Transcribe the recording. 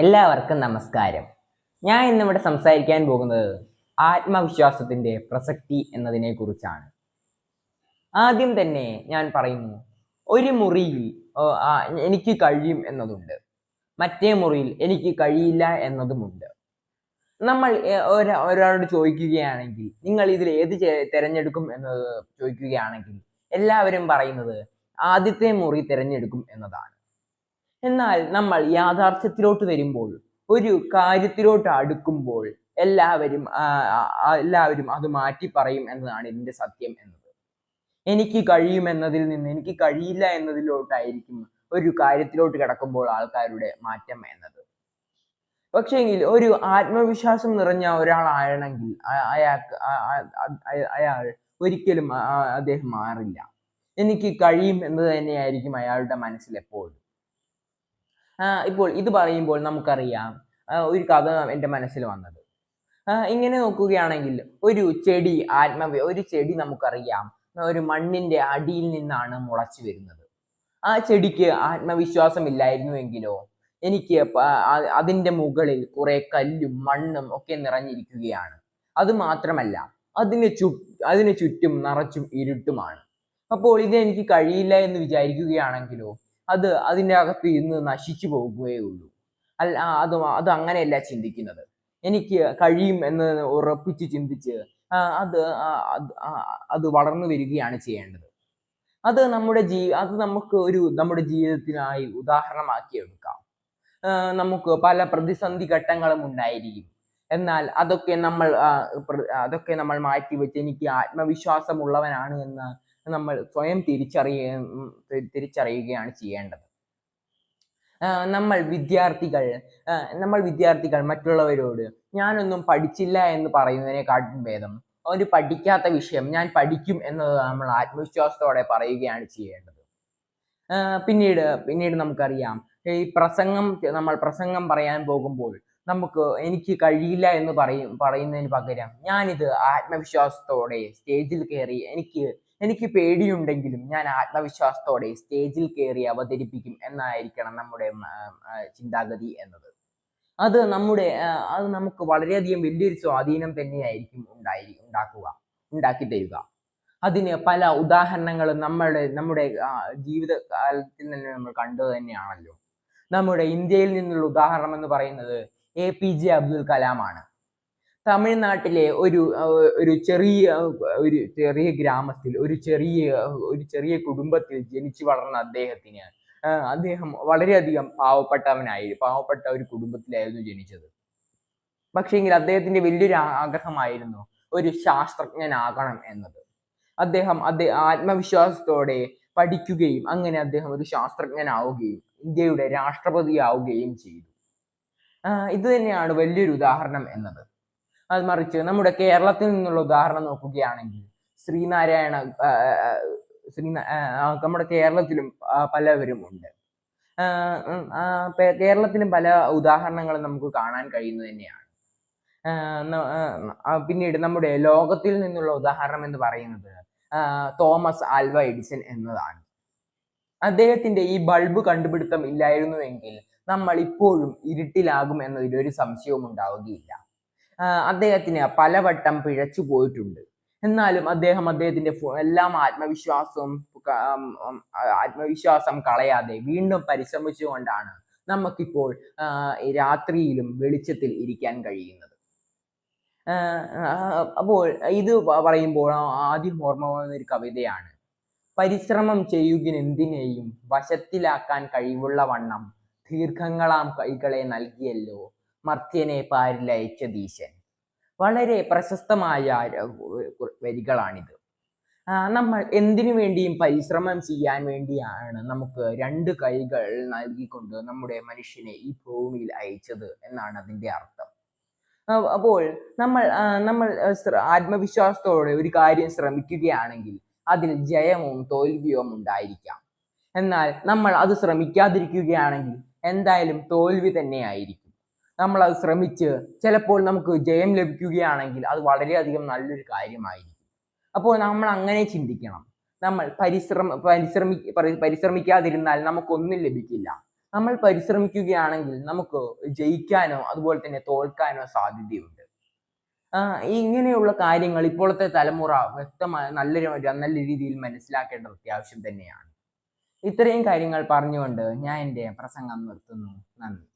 എല്ലാവർക്കും നമസ്കാരം. ഞാൻ ഇന്നിവിടെ സംസാരിക്കാൻ പോകുന്നത് ആത്മവിശ്വാസത്തിന്റെ പ്രസക്തി എന്നതിനെ കുറിച്ചാണ്. ആദ്യം തന്നെ ഞാൻ പറയുന്നു, ഒരു മുറിയിൽ എനിക്ക് കഴിയും എന്നതുണ്ട്, മറ്റേ മുറിയിൽ എനിക്ക് കഴിയില്ല എന്നതുമുണ്ട്. നമ്മൾ ഒരാളോട് ചോദിക്കുകയാണെങ്കിൽ നിങ്ങൾ ഇതിൽ ഏത് തിരഞ്ഞെടുക്കും എന്നത് ചോദിക്കുകയാണെങ്കിൽ എല്ലാവരും പറയുന്നത് ആദ്യത്തെ മുറി തിരഞ്ഞെടുക്കും എന്നതാണ്. എന്നാൽ നമ്മൾ യാഥാർത്ഥ്യത്തിലോട്ട് വരുമ്പോൾ, ഒരു കാര്യത്തിലോട്ട് അടുക്കുമ്പോൾ എല്ലാവരും അത് മാറ്റി പറയും എന്നതാണ് ഇതിന്റെ സത്യം എന്നത്. എനിക്ക് കഴിയുമെന്നതിൽ നിന്ന് എനിക്ക് കഴിയില്ല എന്നതിലോട്ടായിരിക്കും ഒരു കാര്യത്തിലോട്ട് കിടക്കുമ്പോൾ ആൾക്കാരുടെ മാറ്റം എന്നത്. പക്ഷേങ്കിൽ ഒരു ആത്മവിശ്വാസം നിറഞ്ഞ ഒരാളാണെങ്കിൽ അയാൾ ഒരിക്കലും അദ്ദേഹം മാറില്ല. എനിക്ക് കഴിയും എന്ന് തന്നെയായിരിക്കും അയാളുടെ മനസ്സിൽ എപ്പോഴും. ഇപ്പോൾ ഇത് പറയുമ്പോൾ നമുക്കറിയാം, ഒരു കഥ എൻ്റെ മനസ്സിൽ വന്നത്. ഇങ്ങനെ നോക്കുകയാണെങ്കിൽ ഒരു ചെടി നമുക്കറിയാം ഒരു മണ്ണിന്റെ അടിയിൽ നിന്നാണ് മുളച്ചു വരുന്നത്. ആ ചെടിക്ക് ആത്മവിശ്വാസം ഇല്ലായിരുന്നുവെങ്കിലോ എനിക്ക് അതിൻ്റെ മുകളിൽ കുറെ കല്ലും മണ്ണും ഒക്കെ നിറഞ്ഞിരിക്കുകയാണ്. അത് മാത്രമല്ല, അതിന് ചുറ്റും നിറച്ചും ഇരുട്ടുമാണ്. അപ്പോൾ ഇത് എനിക്ക് കഴിയില്ല എന്ന് വിചാരിക്കുകയാണെങ്കിലോ അതിൻ്റെ അകത്ത് ഇന്ന് നശിച്ചു പോകുകയേ ഉള്ളൂ. അത് അങ്ങനെയല്ല ചിന്തിക്കുന്നത്. എനിക്ക് കഴിയും എന്ന് ഉറപ്പിച്ച് ചിന്തിച്ച് അത് വളർന്നു വരികയാണ് ചെയ്യേണ്ടത്. അത് നമുക്ക് നമ്മുടെ ജീവിതത്തിനായി ഉദാഹരണമാക്കി എടുക്കാം. നമുക്ക് പല പ്രതിസന്ധി ഘട്ടങ്ങളും ഉണ്ടായിരിക്കും. എന്നാൽ അതൊക്കെ നമ്മൾ മാറ്റിവെച്ച് എനിക്ക് ആത്മവിശ്വാസമുള്ളവനാണ് എന്ന് നമ്മൾ സ്വയം തിരിച്ചറിയുകയാണ് ചെയ്യേണ്ടത്. നമ്മൾ വിദ്യാർത്ഥികൾ മറ്റുള്ളവരോട് ഞാനൊന്നും പഠിച്ചില്ല എന്ന് പറയുന്നതിനെക്കാട്ടും ഭേദം ഒരു പഠിക്കാത്ത വിഷയം ഞാൻ പഠിക്കും എന്നത് നമ്മൾ ആത്മവിശ്വാസത്തോടെ പറയുകയാണ് ചെയ്യേണ്ടത്. പിന്നീട് നമുക്കറിയാം, നമ്മൾ പ്രസംഗം പറയാൻ പോകുമ്പോൾ എനിക്ക് കഴിയില്ല എന്ന് പറയുന്നതിന് പകരം ഞാനിത് ആത്മവിശ്വാസത്തോടെ സ്റ്റേജിൽ കയറി എനിക്ക് പേടിയുണ്ടെങ്കിലും ഞാൻ ആത്മവിശ്വാസത്തോടെ സ്റ്റേജിൽ കയറി അവതരിപ്പിക്കും എന്നായിരിക്കണം നമ്മുടെ ചിന്താഗതി എന്നത്. അത് നമുക്ക് വളരെയധികം വലിയൊരു സ്വാധീനം തന്നെയായിരിക്കും ഉണ്ടാക്കി തരിക. അതിന് പല ഉദാഹരണങ്ങളും നമ്മുടെ ജീവിതകാലത്തിൽ തന്നെ നമ്മൾ കണ്ടത് തന്നെയാണല്ലോ. നമ്മുടെ ഇന്ത്യയിൽ നിന്നുള്ള ഉദാഹരണം എന്ന് പറയുന്നത് APJ അബ്ദുൽ കലാമാണ്. തമിഴ്നാട്ടിലെ ഒരു ചെറിയ ഗ്രാമത്തിൽ ഒരു ചെറിയ കുടുംബത്തിൽ ജനിച്ചു വളർന്ന അദ്ദേഹം വളരെയധികം പാവപ്പെട്ട ഒരു കുടുംബത്തിലായിരുന്നു ജനിച്ചത്. പക്ഷേങ്കിൽ അദ്ദേഹത്തിന്റെ വലിയൊരു ആഗ്രഹമായിരുന്നു ഒരു ശാസ്ത്രജ്ഞനാകണം എന്നത്. അദ്ദേഹം ആത്മവിശ്വാസത്തോടെ പഠിക്കുകയും അങ്ങനെ അദ്ദേഹം ഒരു ശാസ്ത്രജ്ഞനാവുകയും ഇന്ത്യയുടെ രാഷ്ട്രപതിയാവുകയും ചെയ്തു. ഇത് തന്നെയാണ് വലിയൊരു ഉദാഹരണം എന്നത്. അത് മറിച്ച് നമ്മുടെ കേരളത്തിൽ നിന്നുള്ള ഉദാഹരണം നോക്കുകയാണെങ്കിൽ നമ്മുടെ കേരളത്തിലും പലവരും ഉണ്ട്. കേരളത്തിലും പല ഉദാഹരണങ്ങളും നമുക്ക് കാണാൻ കഴിയുന്നത് തന്നെയാണ്. പിന്നീട് നമ്മുടെ ലോകത്തിൽ നിന്നുള്ള ഉദാഹരണം എന്ന് പറയുന്നത് തോമസ് ആൽവ എഡിസൺ എന്നതാണ്. അദ്ദേഹത്തിന്റെ ഈ ബൾബ് കണ്ടുപിടുത്തം ഇല്ലായിരുന്നുവെങ്കിൽ നമ്മൾ ഇപ്പോഴും ഇരുട്ടിലാകും എന്നതിൽ ഒരു സംശയവും ഉണ്ടാവുകയില്ല. അദ്ദേഹത്തിന് പലവട്ടം പിഴച്ചു പോയിട്ടുണ്ട്. എന്നാലും അദ്ദേഹത്തിന്റെ എല്ലാം ആത്മവിശ്വാസം കളയാതെ വീണ്ടും പരിശ്രമിച്ചുകൊണ്ടാണ് നമുക്കിപ്പോൾ രാത്രിയിലും വെളിച്ചത്തിൽ ഇരിക്കാൻ കഴിയുന്നത്. അപ്പോൾ ഇത് പറയുമ്പോൾ ആദ്യം ഓർമ്മ വന്ന ഒരു കവിതയാണ്. പരിശ്രമം ചെയ്യുകിനെന്തിനേയും വശത്തിലാക്കാൻ കഴിവുള്ള വണ്ണം ദീർഘങ്ങളാം കൈകളെ നൽകിയല്ലോ മർത്യനെ പാരിലയച്ചതീശൻ. വളരെ പ്രശസ്തമായ വരികളാണിത്. നമ്മൾ എന്തിനു വേണ്ടിയും പരിശ്രമം ചെയ്യാൻ വേണ്ടിയാണ് നമുക്ക് രണ്ട് കൈകൾ നൽകിക്കൊണ്ട് നമ്മുടെ മനുഷ്യനെ ഈ ഭൂമിയിൽ അയച്ചത് എന്നാണ് അതിന്റെ അർത്ഥം. അപ്പോൾ നമ്മൾ ആത്മവിശ്വാസത്തോടെ ഒരു കാര്യം ശ്രമിക്കുകയാണെങ്കിൽ അതിൽ ജയവും തോൽവിയും ഉണ്ടായിരിക്കാം. എന്നാൽ നമ്മൾ അത് ശ്രമിക്കാതിരിക്കുകയാണെങ്കിൽ എന്തായാലും തോൽവി തന്നെയായിരിക്കും. നമ്മൾ അത് ശ്രമിച്ച് ചിലപ്പോൾ നമുക്ക് ജയം ലഭിക്കുകയാണെങ്കിൽ അത് വളരെയധികം നല്ലൊരു കാര്യമായിരിക്കും. അപ്പോൾ നമ്മൾ അങ്ങനെ ചിന്തിക്കണം. നമ്മൾ പരിശ്രമിക്കാതിരുന്നാൽ നമുക്കൊന്നും ലഭിക്കില്ല. നമ്മൾ പരിശ്രമിക്കുകയാണെങ്കിൽ നമുക്ക് ജയിക്കാനോ അതുപോലെ തന്നെ തോൽക്കാനോ സാധ്യതയുണ്ട്. ഇങ്ങനെയുള്ള കാര്യങ്ങൾ ഇപ്പോഴത്തെ തലമുറ വ്യക്തമായി നല്ല രീതിയിൽ മനസ്സിലാക്കേണ്ടത് അത്യാവശ്യം തന്നെയാണ്. ഇത്രയും കാര്യങ്ങൾ പറഞ്ഞുകൊണ്ട് ഞാൻ എൻ്റെ പ്രസംഗം നിർത്തുന്നു. നന്ദി.